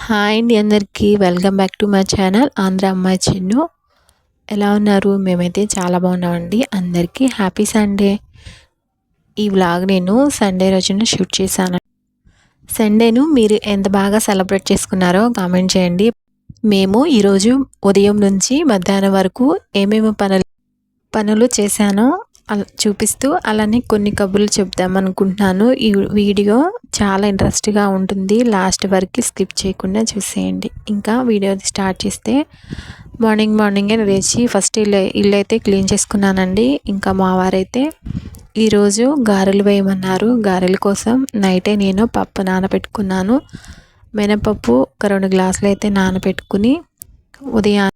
Hi అండి అందరికీ welcome back to my channel Andhra అమ్మాయి చిన్ను. ఎలా ఉన్నారు? మేమైతే చాలా బాగున్నామండి. అందరికీ హ్యాపీ సండే. ఈ వ్లాగ్ నేను సండే రోజున షూట్ చేశాను. సండేను మీరు ఎంత బాగా సెలబ్రేట్ చేసుకున్నారో కామెంట్ చేయండి. మేము ఈరోజు ఉదయం నుంచి మధ్యాహ్నం వరకు ఏమేమి పనులు చేశానో చూపిస్తూ అలానే కొన్ని కబుర్లు చెప్దామనుకుంటున్నాను. ఈ వీడియో చాలా ఇంట్రెస్ట్గా ఉంటుంది. లాస్ట్ వరకు స్కిప్ చేయకుండా చూసేయండి. ఇంకా వీడియో స్టార్ట్ చేస్తే మార్నింగే లేచి ఫస్ట్ ఇల్లు అయితే క్లీన్ చేసుకున్నానండి. ఇంకా మా వారైతే ఈరోజు గారెలు వేయమన్నారు. గారెల కోసం నైటే నేను పప్పు నానబెట్టుకున్నాను. మినపప్పు ఒక 2 గ్లాసులు అయితే నానబెట్టుకుని ఉదయం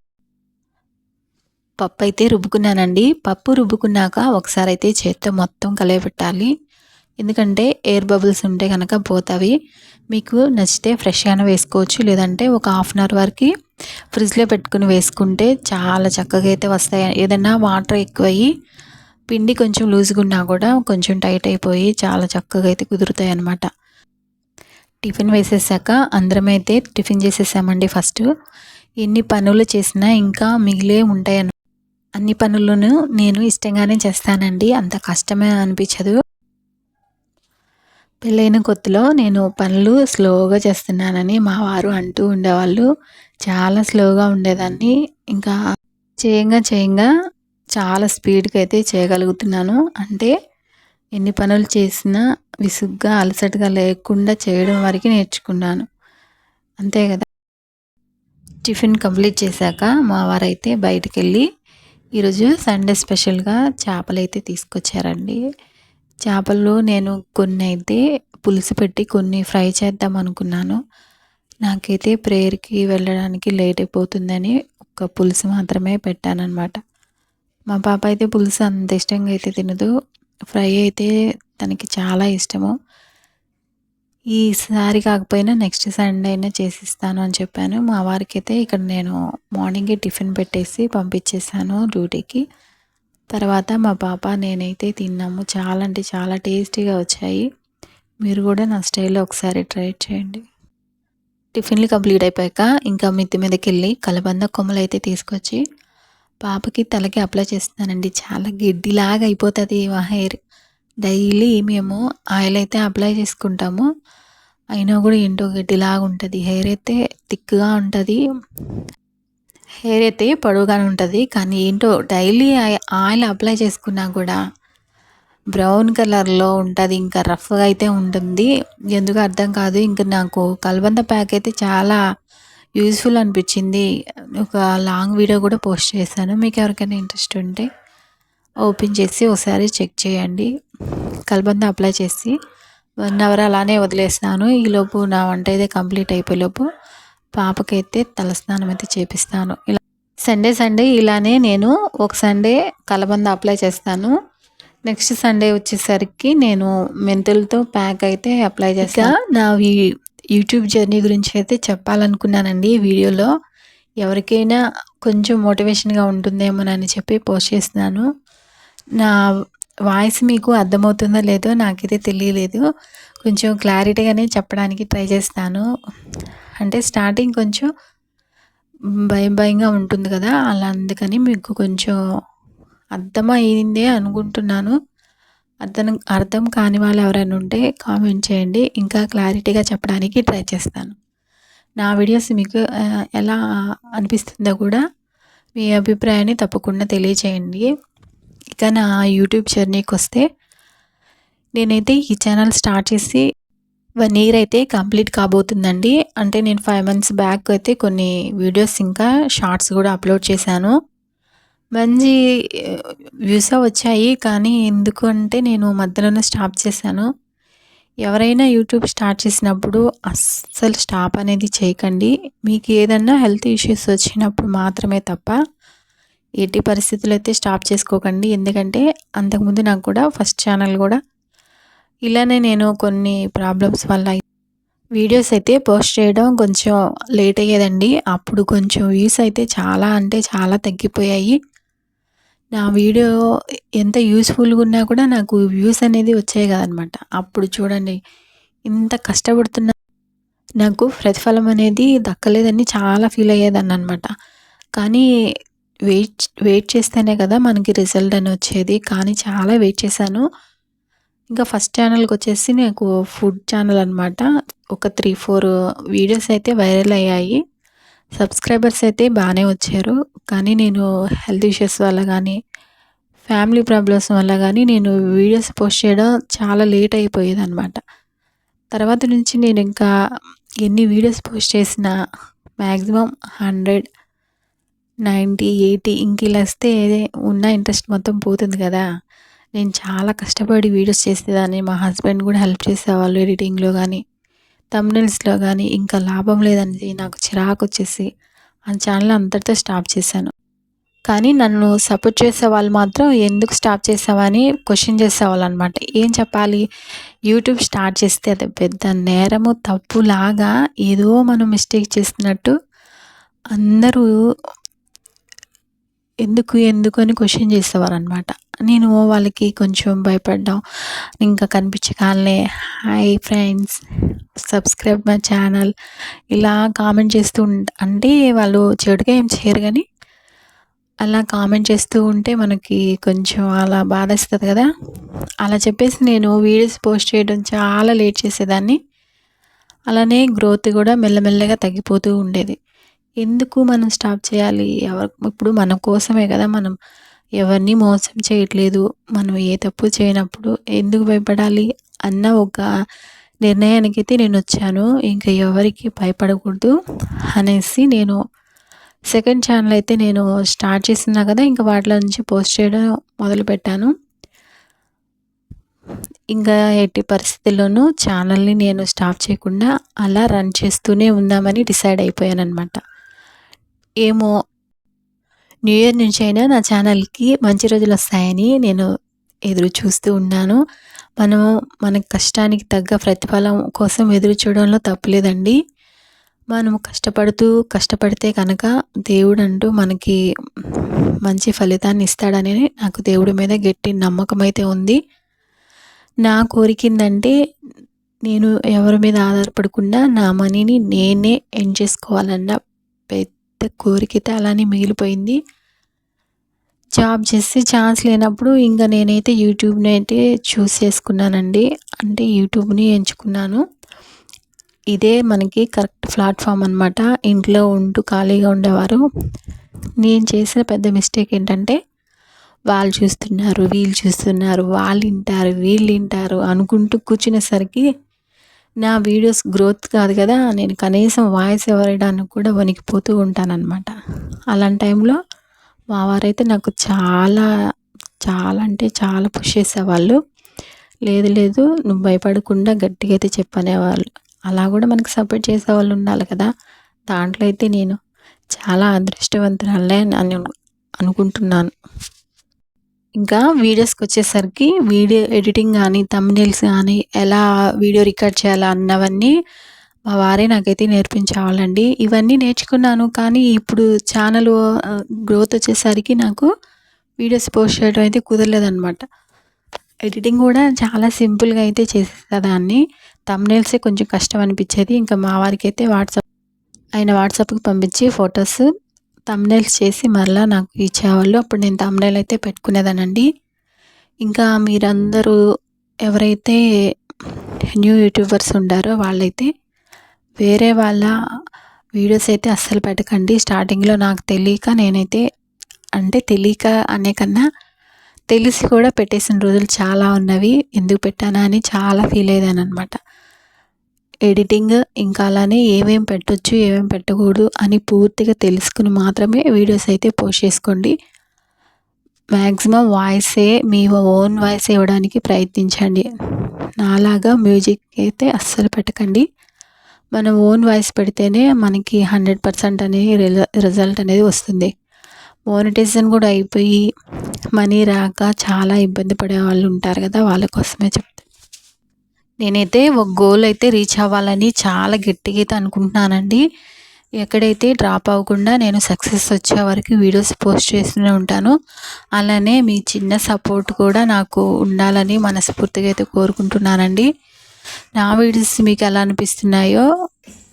పప్పు అయితే రుబ్బుకున్నానండి. పప్పు రుబ్బుకున్నాక ఒకసారి అయితే చేత్తో మొత్తం కలయపెట్టాలి. ఎందుకంటే ఎయిర్ బబుల్స్ ఉంటే కనుక పోతాయి. మీకు నచ్చితే ఫ్రెష్గానే వేసుకోవచ్చు, లేదంటే ఒక హాఫ్ అన్ అవర్ వరకు ఫ్రిడ్జ్లో పెట్టుకుని వేసుకుంటే చాలా చక్కగా అయితే వస్తాయి. ఏదైనా వాటర్ ఎక్కువయ్యి పిండి కొంచెం లూజ్గా ఉన్నా కూడా కొంచెం టైట్ అయిపోయి చాలా చక్కగా అయితే కుదురుతాయి అన్నమాట. టిఫిన్ వేసేసాక అందరం అయితే టిఫిన్ చేసేసామండి. ఫస్ట్ ఎన్ని పనులు చేసినా ఇంకా మిగిలే ఉంటాయి. అన్ని పనులను నేను ఇష్టంగానే చేస్తానండి. అంత కష్టమే అనిపించదు. పెళ్ళైన కొత్తలో నేను పనులు స్లోగా చేస్తున్నానని మా వారు అంటూ ఉండేవాళ్ళు. చాలా స్లోగా ఉండేదాన్ని. ఇంకా చేయంగా చాలా స్పీడ్గా అయితే చేయగలుగుతున్నాను. అంటే ఎన్ని పనులు చేసినా విసుగ్గా అలసటగా లేకుండా చేయడం వరకు నేర్చుకున్నాను. అంతే కదా. టిఫిన్ కంప్లీట్ చేశాక మా వారైతే బయటికి వెళ్ళి ఈరోజు సండే స్పెషల్గా చేపలు అయితే తీసుకొచ్చారండి. చేపలు నేను కొన్ని అయితే పులుసు పెట్టి కొన్ని ఫ్రై చేద్దాం అనుకున్నాను. నాకైతే ప్రేయర్కి వెళ్ళడానికి లేట్ అయిపోతుందని ఒక పులుసు మాత్రమే పెట్టానన్నమాట. మా పాప అయితే పులుసు అంత ఇష్టంగా అయితే తినదు. ఫ్రై అయితే తనకి చాలా ఇష్టము. ఈసారి కాకపోయినా నెక్స్ట్ సండే అయినా చేసిస్తాను అని చెప్పాను. మా వారికి అయితే ఇక్కడ నేను మార్నింగే టిఫిన్ పెట్టేసి పంపించేశాను డ్యూటీకి. తర్వాత మా పాప నేనైతే తిన్నాము. చాలా అంటే చాలా టేస్టీగా వచ్చాయి. మీరు కూడా నా స్టైల్లో ఒకసారి ట్రై చేయండి. టిఫిన్లు కంప్లీట్ అయిపోయాక ఇంకా మిద్ది మీదకి వెళ్ళి కలబంద కొమ్మలు అయితే తీసుకొచ్చి పాపకి తలకి అప్లై చేస్తున్నానండి. చాలా గిడ్డిలాగా అయిపోతుంది మా హెయిర్. డైలీ మేము ఆయిల్ అయితే అప్లై చేసుకుంటాము. అయినా కూడా ఏంటో గడ్డిలాగా ఉంటుంది. హెయిర్ అయితే థిక్గా ఉంటుంది. హెయిర్ అయితే పొడవుగానే ఉంటుంది. కానీ ఏంటో డైలీ ఆయిల్ అప్లై చేసుకున్నా కూడా బ్రౌన్ కలర్లో ఉంటుంది. ఇంకా రఫ్గా అయితే ఉంటుంది. ఎందుకు అర్థం కాదు. ఇంకా నాకు కలబంద ప్యాక్ అయితే చాలా యూజ్ఫుల్ అనిపించింది. ఒక లాంగ్ వీడియో కూడా పోస్ట్ చేశాను. మీకు ఎవరికైనా ఇంట్రెస్ట్ ఉంటే ఓపెన్ చేసి ఒకసారి చెక్ చేయండి. కలబంద అప్లై చేసి 1 అవర్ అలానే వదిలేస్తాను. ఈలోపు నా వంట అయితే కంప్లీట్ అయిపోయేలోపు పాపకైతే తలస్నానం అయితే చేపిస్తాను. ఇలా సండే ఇలానే నేను ఒక సండే కలబంద అప్లై చేస్తాను. నెక్స్ట్ సండే వచ్చేసరికి నేను మెంతులతో ప్యాక్ అయితే అప్లై చేస్తాను. నా యూట్యూబ్ జర్నీ గురించి అయితే చెప్పాలనుకున్నానండి వీడియోలో. ఎవరికైనా కొంచెం మోటివేషన్గా ఉంటుందేమోనని చెప్పి పోస్ట్ చేస్తున్నాను. నా వాయిస్ మీకు అర్థమవుతుందో లేదో నాకైతే తెలియలేదు. కొంచెం క్లారిటీగానే చెప్పడానికి ట్రై చేస్తాను. అంటే స్టార్టింగ్ కొంచెం భయంగా ఉంటుంది కదా, అలా అందుకని మీకు కొంచెం అర్థమైందే అనుకుంటున్నాను. అర్థం కాని వాళ్ళు ఎవరైనా ఉంటే కామెంట్ చేయండి. ఇంకా క్లారిటీగా చెప్పడానికి ట్రై చేస్తాను. నా వీడియోస్ మీకు ఎలా అనిపిస్తుందో కూడా మీ అభిప్రాయాన్ని తప్పకుండా తెలియచేయండి. ఇక నా యూట్యూబ్ జర్నీకి వస్తే నేనైతే ఈ ఛానల్ స్టార్ట్ చేసి 1 ఇయర్ అయితే కంప్లీట్ కాబోతుందండి. అంటే నేను 5 months బ్యాక్ అయితే కొన్ని వీడియోస్ ఇంకా షార్ట్స్ కూడా అప్లోడ్ చేశాను. మంచి వ్యూస్ వచ్చాయి. కానీ ఎందుకంటే నేను మధ్యలోనే స్టాప్ చేశాను. ఎవరైనా యూట్యూబ్ స్టార్ట్ చేసినప్పుడు అస్సలు స్టాప్ అనేది చేయకండి. మీకు ఏదన్నా హెల్త్ ఇష్యూస్ వచ్చినప్పుడు మాత్రమే తప్ప ఎట్టి పరిస్థితుల్లో అయితే స్టాప్ చేసుకోకండి. ఎందుకంటే అంతకుముందు నాకు కూడా ఫస్ట్ ఛానల్ కూడా ఇలానే నేను కొన్ని ప్రాబ్లమ్స్ వల్ల వీడియోస్ అయితే పోస్ట్ చేయడం కొంచెం లేట్ అయ్యేదండి. అప్పుడు కొంచెం వ్యూస్ అయితే చాలా అంటే చాలా తగ్గిపోయాయి. నా వీడియో ఎంత యూస్ఫుల్గా ఉన్నా కూడా నాకు వ్యూస్ అనేది వచ్చాయి కదనమాట. అప్పుడు చూడండి ఇంత కష్టపడుతున్నా నాకు ప్రతిఫలం అనేది దక్కలేదని చాలా ఫీల్ అయ్యేదాన్ననమాట. కానీ వెయిట్ చేస్తేనే కదా మనకి రిజల్ట్ అని వచ్చేది. కానీ చాలా వెయిట్ చేశాను. ఇంకా ఫస్ట్ ఛానల్‌కొచ్చేసి నాకు ఫుడ్ ఛానల్ అనమాట. ఒక 3, 4 వీడియోస్ అయితే వైరల్ అయ్యాయి. సబ్స్క్రైబర్స్ అయితే బానే వచ్చారు. కానీ నేను హెల్త్ ఇష్యూస్ వల్ల గానీ, ఫ్యామిలీ ప్రాబ్లమ్స్ వల్ల గానీ నేను వీడియోస్ పోస్ట్ చేయడం చాలా లేట్ అయిపోయేదనమాట. తర్వాత నుంచి నేనింకా ఎన్ని వీడియోస్ పోస్ట్ చేసినా మాక్సిమం 100, 90, 80 ఇంకిలా వస్తే ఉన్న ఇంట్రెస్ట్ మొత్తం పోతుంది కదా! నేను చాలా కష్టపడి వీడియోస్ చేసేదాన్ని. మా హస్బెండ్ కూడా హెల్ప్ చేసేవాళ్ళు ఎడిటింగ్‌లో గానీ, థంబ్‌నెయిల్స్‌లో గానీ. ఇంకా లాభం లేదని నాకు చిరాకొచ్చేసి ఆ ఛానల్ అంతటితో స్టాప్ చేశాను. కానీ నన్ను సపోర్ట్ చేసేవాళ్ళు మాత్రం ఎందుకు స్టాప్ చేసావని క్వెషన్ చేసేవాళ్ళనమాట. ఏం చెప్పాలి? యూట్యూబ్ స్టార్ట్ చేస్తే అది పెద్ద నేరము, తప్పులాగా ఏదో మనం మిస్టేక్ చేస్తున్నట్టు అందరూ ఎందుకు అని క్వెషన్ చేసేవారనమాట. నేను వాళ్ళకి కొంచెం భయపడ్డం. ఇంకా కనిపించగానే hi friends, subscribe my channel ఇలా కామెంట్ చేస్తూ అంటే వాళ్ళు చెడుగా ఏం చేయరు గానీ అలా కామెంట్ చేస్తూ ఉంటే మనకి కొంచెం అలా బాధేస్తది కదా! అలా చెప్పేసి నేను వీడియోస్ పోస్ట్ చేయడం చాలా లేట్ చేసేదాన్ని. అలానే గ్రోత్ కూడా మెల్లమెల్లగా తగ్గిపోతూ ఉండేది. ఎందుకు మనం స్టాప్ చేయాలి? ఇప్పుడు మన కోసమే కదా! మనం ఎవరిని మోసం చేయట్లేదు. మనం ఏ తప్పు చేయనప్పుడు ఎందుకు భయపడాలి అన్న ఒక నిర్ణయానికైతే నేనొచ్చాను. ఇంక ఎవరికీ భయపడకూడదు అనేసి నేను సెకండ్ ఛానల్ అయితే నేను స్టార్ట్ చేసినా కదా! ఇంక వాటిలో నుంచి పోస్ట్ చేయడం మొదలుపెట్టాను. ఇంకా ఎట్టి పరిస్థితుల్లోనూ ఛానల్‌ని నేను స్టాప్ చేయకుండా అలా రన్ చేస్తూనే ఉందామని డిసైడ్ అయిపోయాననమాట. ఏమో న్యూ ఇయర్ నుంచైనా నా ఛానల్‌కి మంచి రోజులొస్తాయని నేను ఎదురు చూస్తూ ఉన్నాను. మనం మన కష్టానికి తగ్గ ప్రతిఫలం కోసం ఎదురు చూడడంలో తప్పు లేదండి. మనం కష్టపడితే కనుక దేవుడంటూ మనకి మంచి ఫలితాన్ని ఇస్తాడని నాకు దేవుడి మీద గట్టి నమ్మకం అయితే ఉంది. నా కోరికేందంటే నేను ఎవరి మీద ఆధారపడకుండా నా మనీని నేనే ఎర్న్ చేసుకోవాలన్న పెద్ద కోరికైతే అలానే మిగిలిపోయింది. జాబ్ చేస్తే ఛాన్స్ లేనప్పుడు ఇంక నేనైతే యూట్యూబ్‌ని అయితే చూస్ చేసుకున్నానండి. అంటే యూట్యూబ్‌ని ఎంచుకున్నాను. ఇదే మనకి కరెక్ట్ ప్లాట్‌ఫామ్ అనమాట. ఇంట్లో ఉంటూ ఖాళీగా ఉండేవారు. నేను చేసిన పెద్ద మిస్టేక్ ఏంటంటే వాళ్ళు చూస్తున్నారు, వీళ్ళు చూస్తున్నారు, వాళ్ళింటారు, వీళ్ళింటారు అనుకుంటూ కూర్చునేసరికి నా వీడియోస్ గ్రోత్ కాదు కదా! నేను కనీసం వాయిస్ ఓవర్ ఇవ్వడానికి కూడా వణికిపోతూ ఉంటాననమాట. అలాంటి టైంలో మా వారైతే నాకు చాలా అంటే చాలా పుష్ చేసేవాళ్ళు. లేదు నువ్వు భయపడకుండా గట్టిగా అయితే చెప్పు అనేవాళ్ళు. అలా కూడా మనకు సపోర్ట్ చేసేవాళ్ళు ఉండాలి కదా! దాంట్లో అయితే నేను చాలా అదృష్టవంతురాలే అని అనుకుంటున్నాను. ఇంకా వీడియోస్‌కొచ్చేసరికి వీడియో ఎడిటింగ్ కానీ, థంబ్‌నెయిల్స్ కానీ, ఎలా వీడియో రికార్డ్ చేయాలా అన్నవన్నీ మా వారే నాకైతే నేర్పించేవాళ్ళండి. ఇవన్నీ నేర్చుకున్నాను. కానీ ఇప్పుడు ఛానల్ గ్రోత్ వచ్చేసరికి నాకు వీడియోస్ పోస్ట్ చేయడం అయితే కుదరలేదనమాట. ఎడిటింగ్ కూడా చాలా సింపుల్‌గా అయితే చేసేసేదాన్ని. థంబ్‌నెయిల్సే కొంచెం కష్టం అనిపించేది. ఇంకా మా వారికైతే ఆయన వాట్సాప్‌కి పంపించి ఫొటోస్, థంబ్‌నెయిల్స్ చేసి మరలా నాకు ఇచ్చేవాళ్ళు. అప్పుడు నేను థంబ్‌నెయిల్ అయితే పెట్టుకునేదానండి. ఇంకా మీరందరూ ఎవరైతే న్యూ యూట్యూబర్స్ ఉండారో వాళ్ళైతే వేరే వాళ్ళ వీడియోస్ అయితే అస్సలు పెట్టకండి. స్టార్టింగ్‌లో నాకు నేనైతే తెలియక అనే కన్నా తెలిసి కూడా పెట్టేసిన రోజులు చాలా ఉన్నవి. ఎందుకు పెట్టానా అని చాలా ఫీల్ అయ్యేదాన్ననమాట. ఎడిటింగ్ ఇంకా అలానే ఏమేం పెట్టొచ్చు, ఏమేం పెట్టకూడదు అని పూర్తిగా తెలుసుకుని మాత్రమే వీడియోస్ అయితే పోస్ట్ చేసుకోండి. మ్యాక్సిమం మీ ఓన్ వాయిస్ ఇవ్వడానికి ప్రయత్నించండి. నాలాగా మ్యూజిక్ అయితే అస్సలు పెట్టకండి. మన ఓన్ వాయిస్ పెడితేనే మనకి 100% అనేది రిజల్ట్ అనేది వస్తుంది. మోనిటైజేషన్ కూడా అయిపోయి మనీ రాక చాలా ఇబ్బంది పడే వాళ్ళు ఉంటారు కదా! వాళ్ళ కోసమే చెప్తాను. నేనైతే ఒక గోల్ అయితే రీచ్ అవ్వాలని చాలా గట్టిగా అయితే అనుకుంటున్నానండి. ఎక్కడైతే డ్రాప్ అవ్వకుండా నేను సక్సెస్ వచ్చే వరకు వీడియోస్ పోస్ట్ చేస్తూనే ఉంటాను. అలానే మీ చిన్న సపోర్ట్ కూడా నాకు ఉండాలని మనస్ఫూర్తిగా అయితే కోరుకుంటున్నానండి. నా వీడియోస్ మీకు ఎలా అనిపిస్తున్నాయో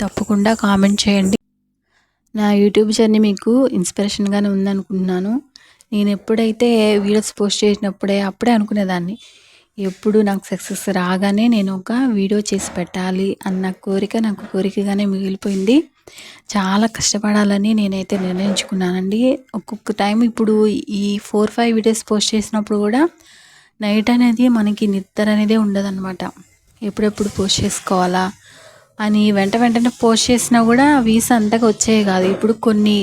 తప్పకుండా కామెంట్ చేయండి. నా యూట్యూబ్ జర్నీ మీకు ఇన్స్పిరేషన్గానే ఉందనుకుంటున్నాను. నేను ఎప్పుడైతే వీడియోస్ పోస్ట్ చేసినప్పుడే అప్పుడే అనుకునేదాన్ని, ఎప్పుడు నాకు సక్సెస్ రాగానే నేను ఒక వీడియో చేసి పెట్టాలి అన్న కోరిక నాకు కోరికగానే మిగిలిపోయింది. చాలా కష్టపడాలని నేనైతే నిర్ణయించుకున్నానండి. ఒక్కొక్క టైం ఇప్పుడు ఈ 4-5 వీడియోస్ పోస్ట్ చేసినప్పుడు కూడా నైట్ అనేది మనకి నిద్ర అనేదే ఉండదన్నమాట. ఎప్పుడెప్పుడు పోస్ట్ చేసుకోవాలా అని వెంటనే పోస్ట్ చేసినా కూడా వ్యూస్ అంతగా వచ్చేవి కాదు. ఇప్పుడు కొన్ని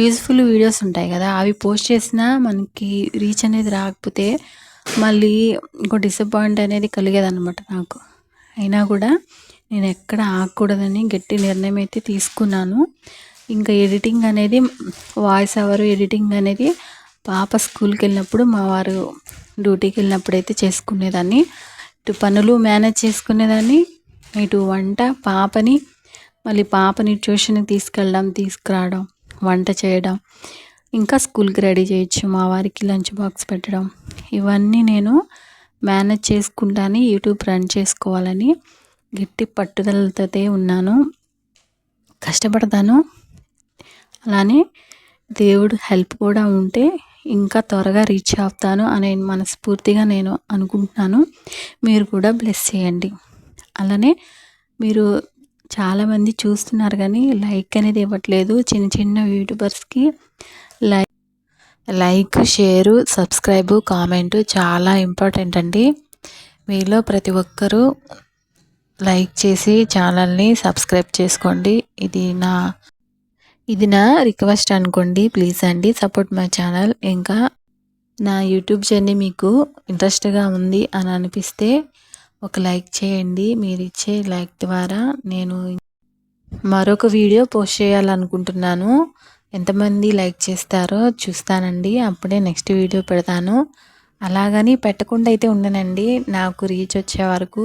యూజ్ఫుల్ వీడియోస్ ఉంటాయి కదా, అవి పోస్ట్ చేసినా మనకి రీచ్ అనేది రాకపోతే మళ్ళీ ఇంకో డిసప్పాయింట్ అనేది కలిగేదన్నమాట నాకు. అయినా కూడా నేను ఎక్కడ ఆగకూడదని గట్టి నిర్ణయం అయితే తీసుకున్నాను. ఇంకా ఎడిటింగ్ అనేది, వాయిస్ ఓవర్ ఎడిటింగ్ అనేది పాప స్కూల్కి వెళ్ళినప్పుడు, మా వారు డ్యూటీకి వెళ్ళినప్పుడు అయితే చేసుకునేదాన్ని. ఇటు పనులు మేనేజ్ చేసుకునేదాన్ని, ఇటు వంట, పాపని ట్యూషన్కి తీసుకెళ్ళడం, తీసుకురావడం, వంట చేయడం, ఇంకా స్కూల్కి రెడీ చేయొచ్చు, మా వారికి లంచ్ బాక్స్ పెట్టడం, ఇవన్నీ నేను మేనేజ్ చేసుకుంటాను. యూట్యూబ్ రన్ చేసుకోవాలని గట్టి పట్టుదలతో ఉన్నాను. కష్టపడతాను. అలానే దేవుడు హెల్ప్ కూడా ఉంటే ఇంకా త్వరగా రీచ్ అవుతాను అని మనస్ఫూర్తిగా నేను అనుకుంటున్నాను. మీరు కూడా బ్లెస్ చేయండి. అలానే మీరు చాలామంది చూస్తున్నారు కానీ లైక్ అనేది ఇవ్వట్లేదు. చిన్న యూట్యూబర్స్కి లైక్, షేరు, సబ్స్క్రైబు, కామెంటు చాలా ఇంపార్టెంట్ అండి. మీలో ప్రతి ఒక్కరూ లైక్ చేసి ఛానల్ని సబ్స్క్రైబ్ చేసుకోండి. ఇది నా రిక్వెస్ట్ అనుకోండి. ప్లీజ్ అండి, సపోర్ట్ మై ఛానల్. ఇంకా నా యూట్యూబ్ జర్నీ మీకు ఇంట్రెస్ట్గా ఉంది అని అనిపిస్తే ఒక లైక్ చేయండి. మీరు ఇచ్చే లైక్ ద్వారా నేను మరొక వీడియో పోస్ట్ చేయాలనుకుంటున్నాను. ఎంతమంది లైక్ చేస్తారో చూస్తానండి, అప్పుడే నెక్స్ట్ వీడియో పెడతాను. అలాగని పెట్టకుండా అయితే ఉండనండి. నాకు రీచ్ వచ్చే వరకు,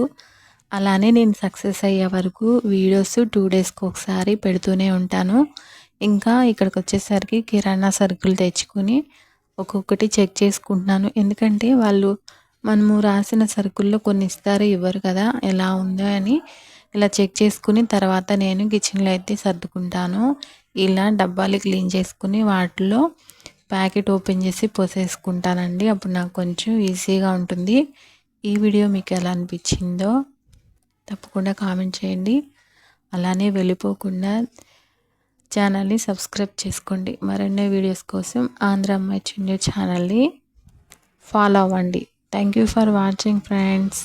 అలానే నేను సక్సెస్ అయ్యే వరకు వీడియోస్ 2 డేస్కి ఒకసారి పెడుతూనే ఉంటాను. ఇంకా ఇక్కడికి వచ్చేసరికి కిరాణా సరుకులు తెచ్చుకొని ఒక్కొక్కటి చెక్ చేసుకుంటున్నాను. ఎందుకంటే వాళ్ళు మనము రాసిన సరుకుల్లో కొన్ని ఇస్తారు, ఇవ్వరు కదా, ఎలా ఉందో అని ఇలా చెక్ చేసుకుని తర్వాత నేను కిచెన్లో అయితే సర్దుకుంటాను. ఇలా డబ్బాలు క్లీన్ చేసుకుని వాటిలో ప్యాకెట్ ఓపెన్ చేసి పోసేసుకుంటానండి. అప్పుడు నాకు కొంచెం ఈజీగా ఉంటుంది. ఈ వీడియో మీకు ఎలా అనిపించిందో తప్పకుండా కామెంట్ చేయండి. అలానే వెళ్ళిపోకుండా ఛానల్ని సబ్స్క్రైబ్ చేసుకోండి. మరెన్నో వీడియోస్ కోసం ఆంధ్ర అమ్మాయి చున్ను ఛానల్ని ఫాలో అవ్వండి. Thank you for watching friends.